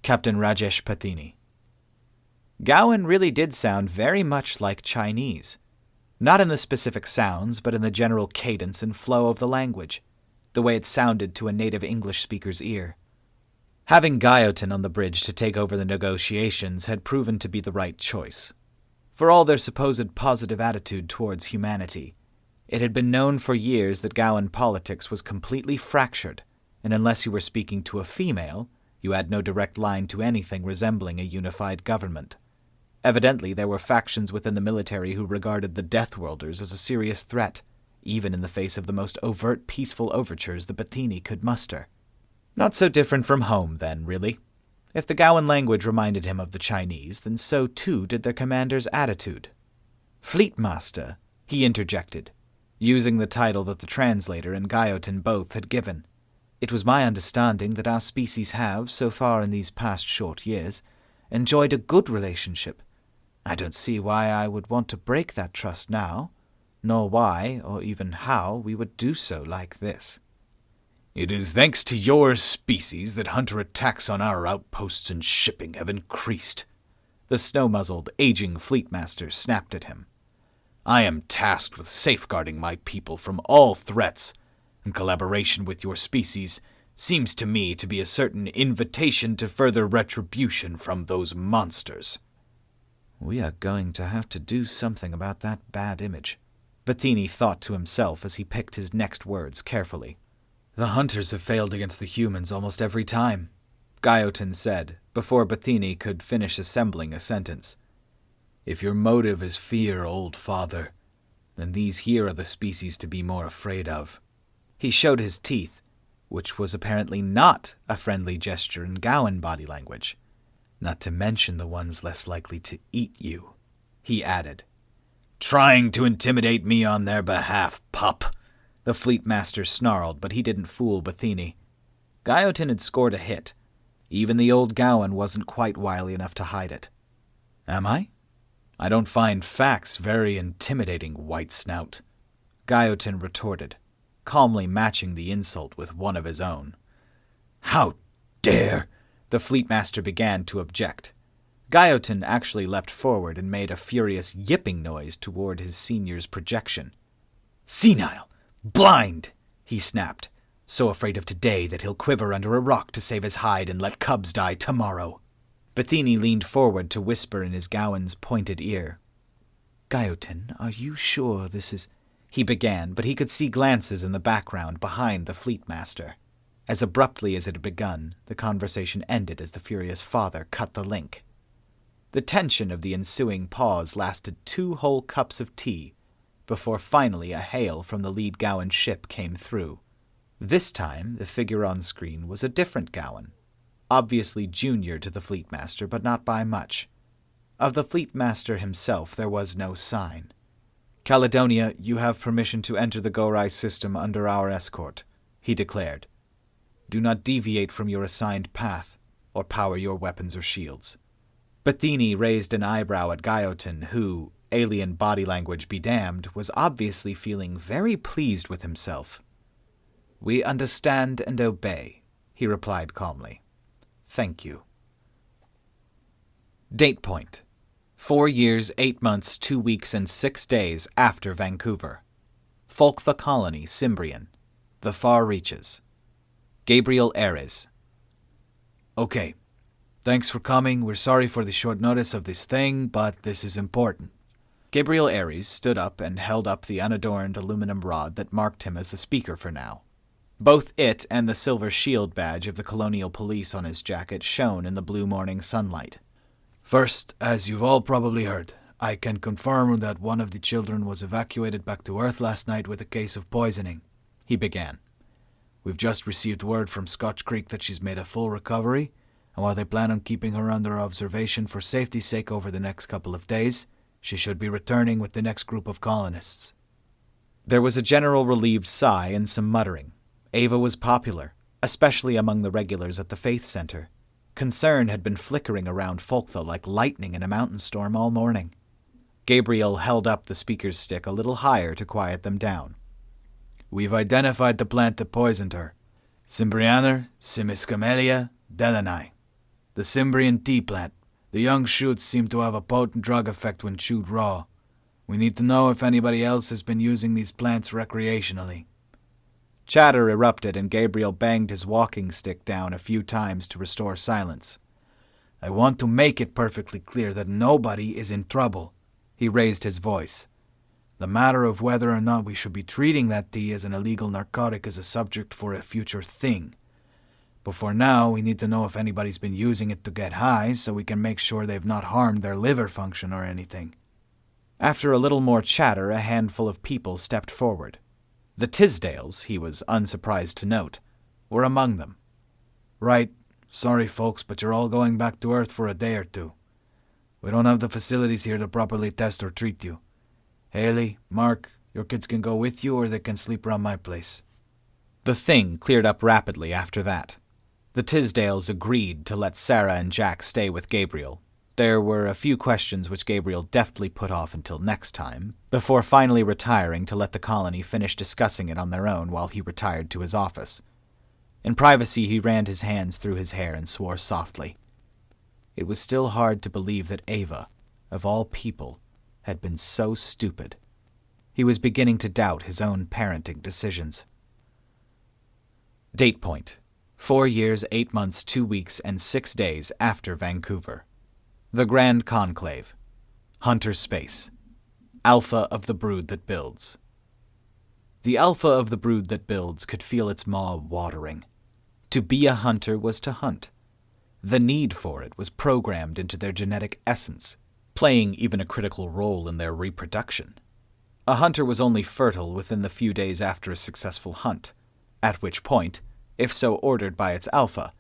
Captain Rajesh Patini. Gowan really did sound very much like Chinese. Not in the specific sounds, but in the general cadence and flow of the language, the way it sounded to a native English speaker's ear. Having Johnathan on the bridge to take over the negotiations had proven to be the right choice. For all their supposed positive attitude towards humanity, it had been known for years that Gowan politics was completely fractured, and unless you were speaking to a female, you had no direct line to anything resembling a unified government. Evidently, there were factions within the military who regarded the Deathworlders as a serious threat, even in the face of the most overt peaceful overtures the Bathini could muster. Not so different from home, then, really. If the Gowan language reminded him of the Chinese, then so too did their commander's attitude. "Fleetmaster," he interjected, using the title that the translator and Johnathan both had given. "It was my understanding that our species have, so far in these past short years, enjoyed a good relationship. I don't see why I would want to break that trust now, nor why, or even how, we would do so like this." "It is thanks to your species that hunter attacks on our outposts and shipping have increased," the snow-muzzled, aging fleetmaster snapped at him. "I am tasked with safeguarding my people from all threats, and collaboration with your species seems to me to be a certain invitation to further retribution from those monsters." "We are going to have to do something about that bad image," Bathini thought to himself as he picked his next words carefully. "The hunters have failed against the humans almost every time," Johnathan said, before Bathini could finish assembling a sentence. "If your motive is fear, old father, then these here are the species to be more afraid of." He showed his teeth, which was apparently not a friendly gesture in Gowan body language. "Not to mention the ones less likely to eat you," he added. "Trying to intimidate me on their behalf, pup," the fleetmaster snarled, but he didn't fool Bathini. Johnathan had scored a hit. Even the old Gowan wasn't quite wily enough to hide it. "Am I? I don't find facts very intimidating, white snout," Johnathan retorted, calmly matching the insult with one of his own. "How dare!" the fleetmaster began to object. Johnathan actually leapt forward and made a furious yipping noise toward his senior's projection. "Senile! Blind!" he snapped, so afraid of today that he'll quiver under a rock to save his hide and let cubs die tomorrow. Bathini leaned forward to whisper in his Gowan's pointed ear. "Johnathan, are you sure this is—" he began, but he could see glances in the background behind the fleetmaster. As abruptly as it had begun, the conversation ended as the furious father cut the link. The tension of the ensuing pause lasted 2 whole cups of tea, before finally a hail from the lead Gowan ship came through. This time, the figure on screen was a different Gowan, obviously junior to the fleetmaster, but not by much. Of the fleetmaster himself there was no sign. "Caledonia, you have permission to enter the Gorai system under our escort," he declared. "Do not deviate from your assigned path, or power your weapons or shields." Bathini raised an eyebrow at Johnathan, who, alien body language be damned, was obviously feeling very pleased with himself. "We understand and obey," he replied calmly. "Thank you." Date point: 4 years, 8 months, 2 weeks, and 6 days after Vancouver. Folktha Colony, Cimbrian. The Far Reaches. Gabriel Ares. "Okay. Thanks for coming. We're sorry for the short notice of this thing, but this is important." Gabriel Ares stood up and held up the unadorned aluminum rod that marked him as the speaker for now. Both it and the silver shield badge of the Colonial Police on his jacket shone in the blue morning sunlight. "First, as you've all probably heard, I can confirm that one of the children was evacuated back to Earth last night with a case of poisoning," he began. "We've just received word from Scotch Creek that she's made a full recovery, and while they plan on keeping her under observation for safety's sake over the next couple of days, she should be returning with the next group of colonists." There was a general relieved sigh and some muttering. Ava was popular, especially among the regulars at the Faith Center. Concern had been flickering around Folktha like lightning in a mountain storm all morning. Gabriel held up the speaker's stick a little higher to quiet them down. "We've identified the plant that poisoned her. Cimbrianer Simiscamelia delani. The Cimbrian tea plant The young shoots seem to have a potent drug effect when chewed raw. We need to know if anybody else has been using these plants recreationally. Chatter erupted, and Gabriel banged his walking stick down a few times to restore silence. I want to make it perfectly clear that nobody is in trouble. He raised his voice. The matter of whether or not we should be treating that tea as an illegal narcotic is a subject for a future thing. But for now, we need to know if anybody's been using it to get high so we can make sure they've not harmed their liver function or anything. After a little more chatter, a handful of people stepped forward. The Tisdales, he was unsurprised to note, were among them. Right. Sorry, folks, but you're all going back to Earth for a day or two. We don't have the facilities here to properly test or treat you. Haley, Mark, your kids can go with you or they can sleep around my place. The thing cleared up rapidly after that. The Tisdales agreed to let Sarah and Jack stay with Gabriel. There were a few questions which Gabriel deftly put off until next time, before finally retiring to let the colony finish discussing it on their own while he retired to his office. In privacy, he ran his hands through his hair and swore softly. It was still hard to believe that Ava, of all people, had been so stupid. He was beginning to doubt his own parenting decisions. Date point: 4 years, 8 months, 2 weeks, and 6 days after Vancouver. The Grand Conclave. Hunter Space. Alpha of the Brood That Builds. The Alpha of the Brood That Builds could feel its maw watering. To be a hunter was to hunt. The need for it was programmed into their genetic essence, playing even a critical role in their reproduction. A hunter was only fertile within the few days after a successful hunt, at which point, if so ordered by its alpha,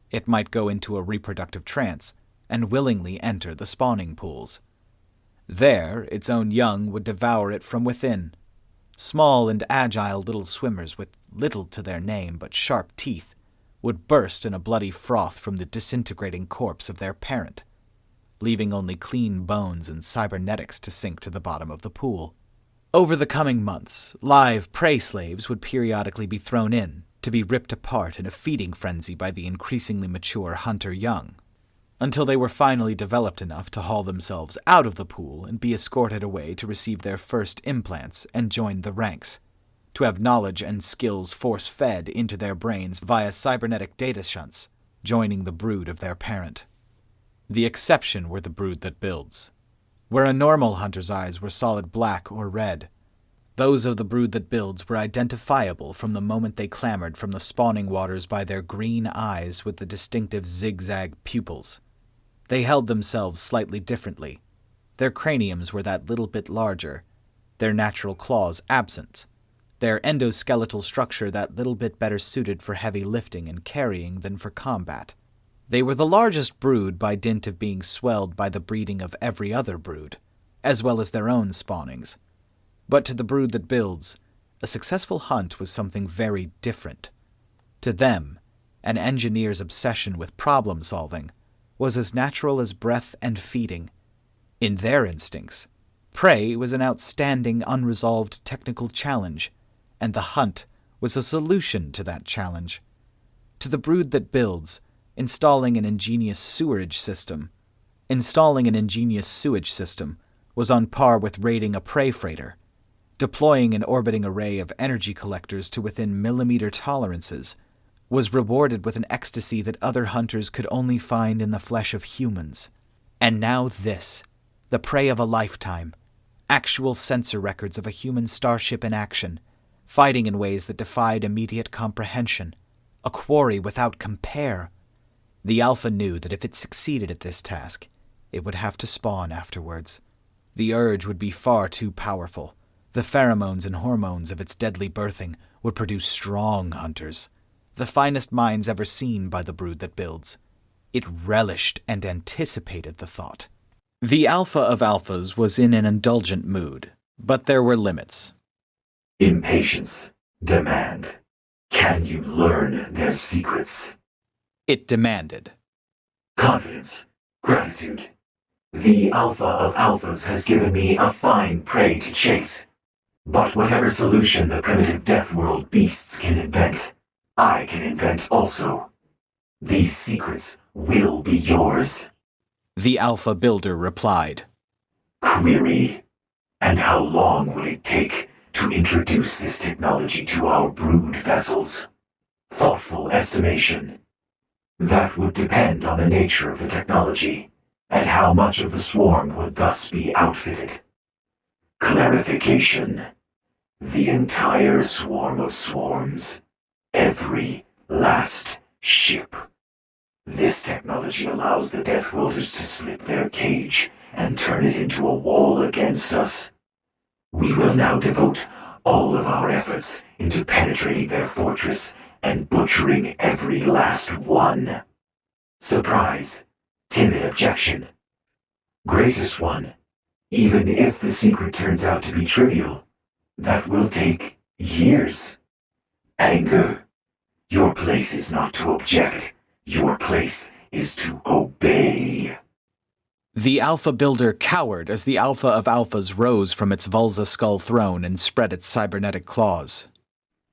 it might go into a reproductive trance and willingly enter the spawning pools. There, its own young would devour it from within. Small and agile little swimmers with little to their name but sharp teeth would burst in a bloody froth from the disintegrating corpse of their parent, leaving only clean bones and cybernetics to sink to the bottom of the pool. Over the coming months, live prey slaves would periodically be thrown in, to be ripped apart in a feeding frenzy by the increasingly mature hunter young, until they were finally developed enough to haul themselves out of the pool and be escorted away to receive their first implants and join the ranks, to have knowledge and skills force-fed into their brains via cybernetic data shunts, joining the brood of their parent. The exception were the brood that builds. Where a normal hunter's eyes were solid black or red, those of the brood that builds were identifiable from the moment they clambered from the spawning waters by their green eyes with the distinctive zigzag pupils. They held themselves slightly differently. Their craniums were that little bit larger, their natural claws absent, their endoskeletal structure that little bit better suited for heavy lifting and carrying than for combat. They were the largest brood by dint of being swelled by the breeding of every other brood, as well as their own spawnings. But to the brood that builds, a successful hunt was something very different. To them, an engineer's obsession with problem-solving was as natural as breath and feeding. In their instincts, prey was an outstanding unresolved technical challenge, and the hunt was a solution to that challenge. To the brood that builds, installing an ingenious sewage system was on par with raiding a prey freighter. Deploying an orbiting array of energy collectors to within millimeter tolerances was rewarded with an ecstasy that other hunters could only find in the flesh of humans. And now this, the prey of a lifetime, actual sensor records of a human starship in action, fighting in ways that defied immediate comprehension, a quarry without compare. The Alpha knew that if it succeeded at this task, it would have to spawn afterwards. The urge would be far too powerful. The pheromones and hormones of its deadly birthing would produce strong hunters, the finest minds ever seen by the brood that builds. It relished and anticipated the thought. The Alpha of Alphas was in an indulgent mood, but there were limits. Impatience. Demand. Can you learn their secrets? It demanded. Confidence. Gratitude. The Alpha of Alphas has given me a fine prey to chase. But whatever solution the primitive death world beasts can invent, I can invent also. These secrets will be yours. The Alpha Builder replied. Query, and how long would it take to introduce this technology to our brood vessels? Thoughtful estimation. That would depend on the nature of the technology, and how much of the swarm would thus be outfitted. Clarification. The entire swarm of swarms. Every last ship. This technology allows the Death Wielders to slip their cage and turn it into a wall against us. We will now devote all of our efforts into penetrating their fortress and butchering every last one. Surprise. Timid objection. Greatest one. Even if the secret turns out to be trivial, that will take years. Anger. Your place is not to object. Your place is to obey. The Alpha Builder cowered as the Alpha of Alphas rose from its Vulsa skull throne and spread its cybernetic claws.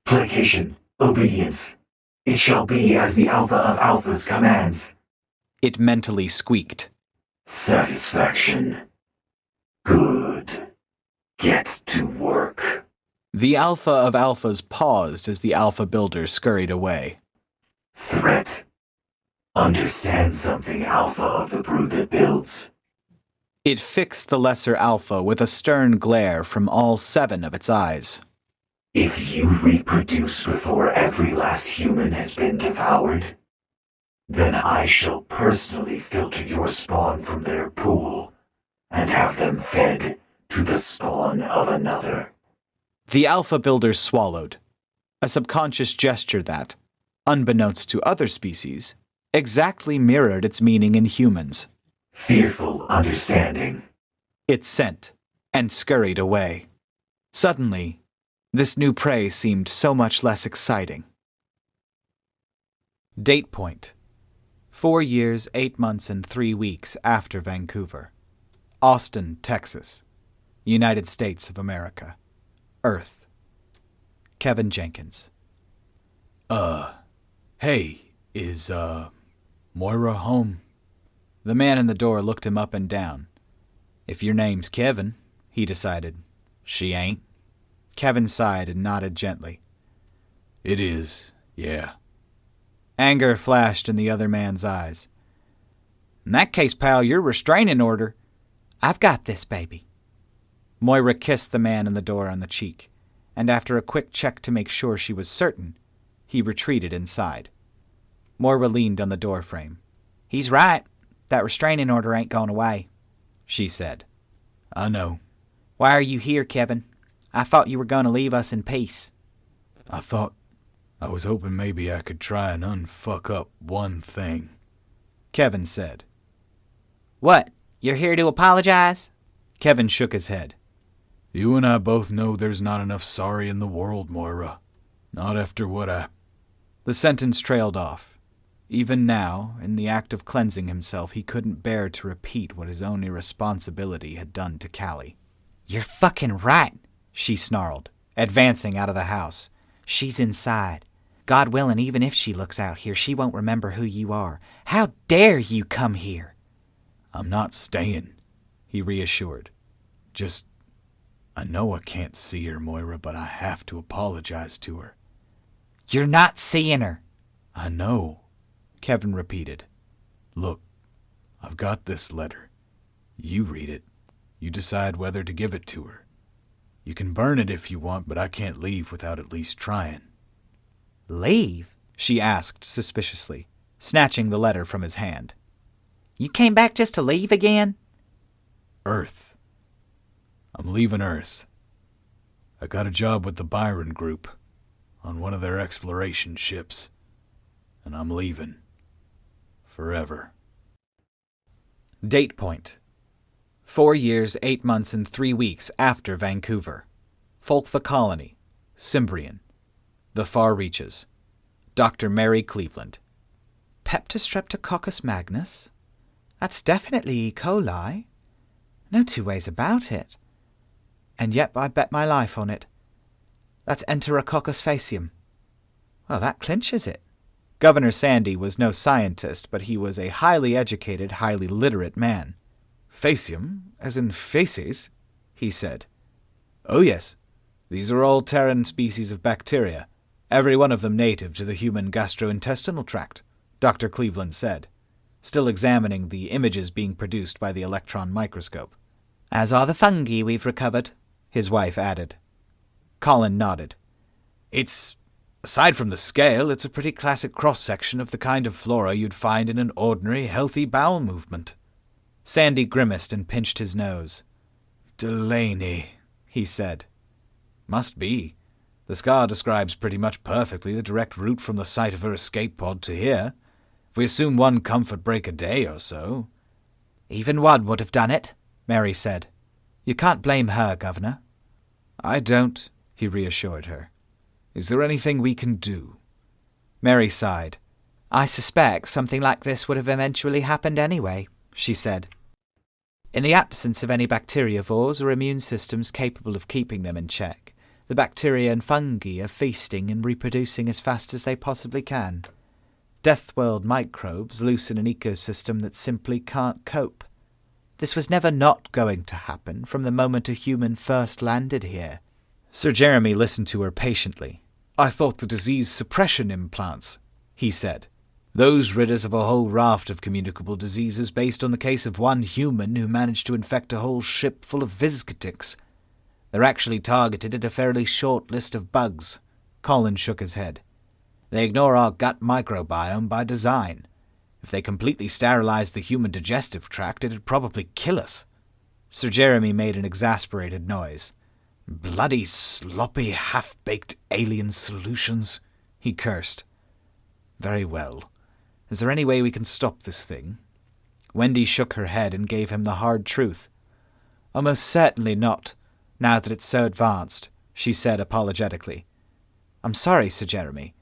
Placation. Obedience. It shall be as the Alpha of Alphas commands. It mentally squeaked. Satisfaction. Good. Get to work. The Alpha of Alphas paused as the Alpha Builder scurried away. Threat. Understand something, Alpha of the brood that builds. It fixed the lesser Alpha with a stern glare from all 7 of its eyes. If you reproduce before every last human has been devoured, then I shall personally filter your spawn from their pool and have them fed to the spawn of another. The Alpha Builder swallowed, a subconscious gesture that, unbeknownst to other species, exactly mirrored its meaning in humans. Fearful understanding. It sent, and scurried away. Suddenly, this new prey seemed so much less exciting. Date point. 4 years, 8 months, and 3 weeks after Vancouver. Austin, Texas. United States of America. Earth. Kevin Jenkins. Hey, is, Moira home? The man in the door looked him up and down. If your name's Kevin, he decided. She ain't. Kevin sighed and nodded gently. It is, yeah. Anger flashed in the other man's eyes. In that case, pal, your restraining order. I've got this, baby. Moira kissed the man in the door on the cheek, and after a quick check to make sure she was certain, he retreated inside. Moira leaned on the doorframe. He's right. That restraining order ain't gone away, she said. I know. Why are you here, Kevin? I thought you were going to leave us in peace. I was hoping maybe I could try and unfuck up one thing, Kevin said. What? You're here to apologize? Kevin shook his head. You and I both know there's not enough sorry in the world, Moira. Not after what I... The sentence trailed off. Even now, in the act of cleansing himself, he couldn't bear to repeat what his own irresponsibility had done to Callie. You're fucking right, she snarled, advancing out of the house. She's inside. God willing, even if she looks out here, she won't remember who you are. How dare you come here? I'm not staying, he reassured. I know I can't see her, Moira, but I have to apologize to her. You're not seeing her. I know, Kevin repeated. Look, I've got this letter. You read it. You decide whether to give it to her. You can burn it if you want, but I can't leave without at least trying. Leave? She asked suspiciously, snatching the letter from his hand. You came back just to leave again? Earth. I'm leaving Earth. I got a job with the Byron Group on one of their exploration ships, and I'm leaving. Forever. Date point. 4 years, 8 months, and 3 weeks after Vancouver. Folkva Colony, Cimbrian. The Far Reaches. Dr. Mary Cleveland. Peptostreptococcus magnus? That's definitely E. coli. No 2 ways about it. And yet I bet my life on it. That's Enterococcus faecium. Well, that clinches it. Governor Sandy was no scientist, but he was a highly educated, highly literate man. Faecium, as in faces, he said. Oh yes, these are all Terran species of bacteria, every one of them native to the human gastrointestinal tract, Dr. Cleveland said, still examining the images being produced by the electron microscope. As are the fungi we've recovered, his wife added. Colin nodded. Aside from the scale, it's a pretty classic cross-section of the kind of flora you'd find in an ordinary, healthy bowel movement. Sandy grimaced and pinched his nose. Delaney, he said. Must be. The scar describes pretty much perfectly the direct route from the site of her escape pod to here. If we assume one comfort break a day or so. Even one would have done it, Mary said. You can't blame her, Governor. I don't, he reassured her. Is there anything we can do? Mary sighed. I suspect something like this would have eventually happened anyway, she said. In the absence of any bacteriivores or immune systems capable of keeping them in check, the bacteria and fungi are feasting and reproducing as fast as they possibly can. Deathworld microbes loosen an ecosystem that simply can't cope. This was never not going to happen from the moment a human first landed here. Sir Jeremy listened to her patiently. I thought the disease suppression implants, he said. Those rid us of a whole raft of communicable diseases based on the case of one human who managed to infect a whole ship full of viscatics. They're actually targeted at a fairly short list of bugs. Colin shook his head. They ignore our gut microbiome by design. If they completely sterilized the human digestive tract, it'd probably kill us. Sir Jeremy made an exasperated noise. Bloody sloppy, half-baked alien solutions, he cursed. Very well. Is there any way we can stop this thing? Wendy shook her head and gave him the hard truth. Almost certainly not, now that it's so advanced, she said apologetically. I'm sorry, Sir Jeremy,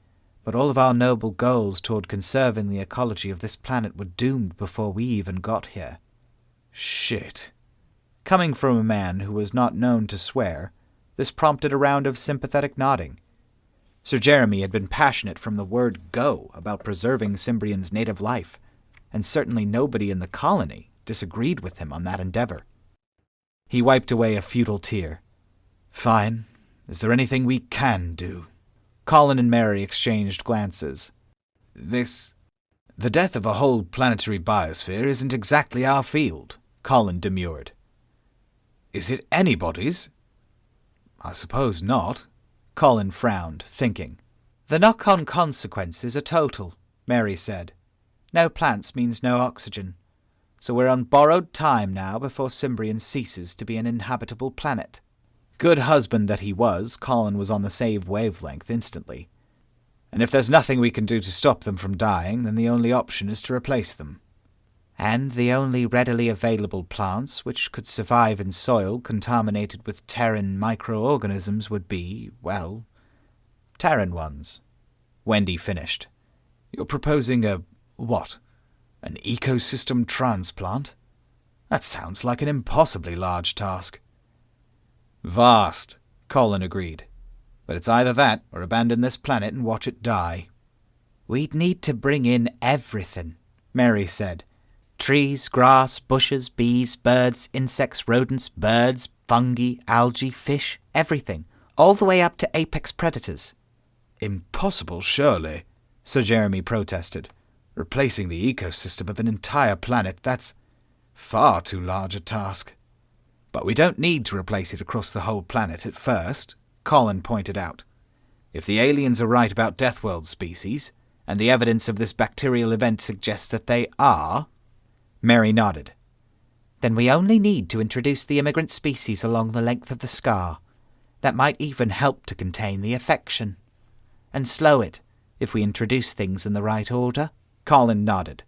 but all of our noble goals toward conserving the ecology of this planet were doomed before we even got here. Shit. Coming from a man who was not known to swear, this prompted a round of sympathetic nodding. Sir Jeremy had been passionate from the word go about preserving Cimbrian's native life, and certainly nobody in the colony disagreed with him on that endeavor. He wiped away a futile tear. Fine. Is there anything we can do? Colin and Mary exchanged glances. The death of a whole planetary biosphere isn't exactly our field, Colin demurred. Is it anybody's? I suppose not. Colin frowned, thinking. The knock-on consequences are total, Mary said. No plants means no oxygen. So we're on borrowed time now before Cimbrian ceases to be an inhabitable planet. Good husband that he was, Colin was on the same wavelength instantly. And if there's nothing we can do to stop them from dying, then the only option is to replace them. And the only readily available plants which could survive in soil contaminated with Terran microorganisms would be, well, Terran ones. Wendy finished. You're proposing what? An ecosystem transplant? That sounds like an impossibly large task. Vast, Colin agreed. But it's either that or abandon this planet and watch it die. We'd need to bring in everything, Mary said. Trees, grass, bushes, bees, birds, insects, rodents, birds, fungi, algae, fish, everything, all the way up to apex predators. Impossible, surely, Sir Jeremy protested. Replacing the ecosystem of an entire planet, that's far too large a task. But we don't need to replace it across the whole planet at first, Colin pointed out. If the aliens are right about Deathworld species, and the evidence of this bacterial event suggests that they are... Mary nodded. Then we only need to introduce the immigrant species along the length of the scar. That might even help to contain the infection. And slow it, if we introduce things in the right order. Colin nodded.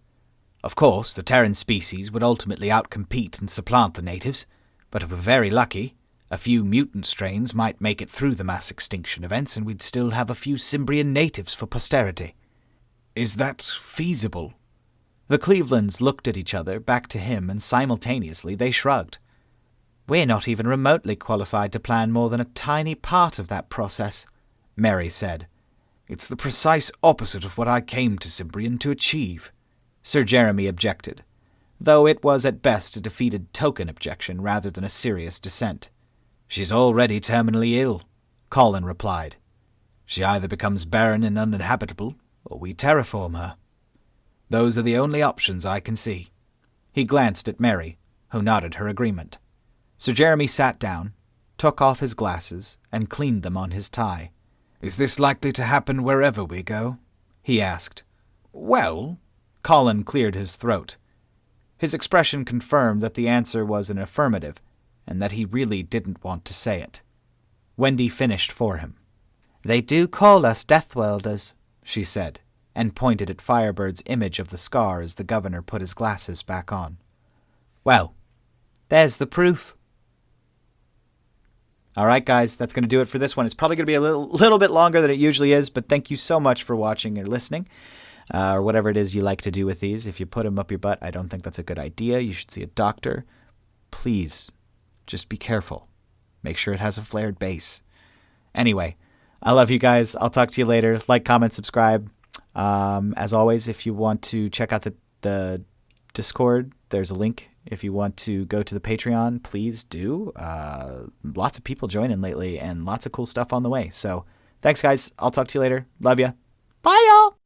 Of course, the Terran species would ultimately outcompete and supplant the natives, but if we're very lucky, a few mutant strains might make it through the mass extinction events and we'd still have a few Cimbrian natives for posterity. Is that feasible? The Clevelands looked at each other, back to him, and simultaneously they shrugged. We're not even remotely qualified to plan more than a tiny part of that process, Mary said. It's the precise opposite of what I came to Cimbrian to achieve, Sir Jeremy objected, though it was at best a defeated token objection rather than a serious dissent. She's already terminally ill, Colin replied. She either becomes barren and uninhabitable, or we terraform her. Those are the only options I can see. He glanced at Mary, who nodded her agreement. Sir Jeremy sat down, took off his glasses, and cleaned them on his tie. Is this likely to happen wherever we go? He asked. Well, Colin cleared his throat. His expression confirmed that the answer was an affirmative, and that he really didn't want to say it. Wendy finished for him. They do call us Deathwelders, she said, and pointed at Firebird's image of the scar as the governor put his glasses back on. Well, there's the proof. All right, guys, that's going to do it for this one. It's probably going to be a little bit longer than it usually is, but thank you so much for watching or listening, or whatever it is you like to do with these. If you put them up your butt, I don't think that's a good idea. You should see a doctor. Please, just be careful. Make sure it has a flared base. Anyway, I love you guys. I'll talk to you later. Like, comment, subscribe. As always, if you want to check out the Discord, there's a link. If you want to go to the Patreon, please do. Lots of people joining lately and lots of cool stuff on the way. So thanks, guys. I'll talk to you later. Love ya. Bye, y'all.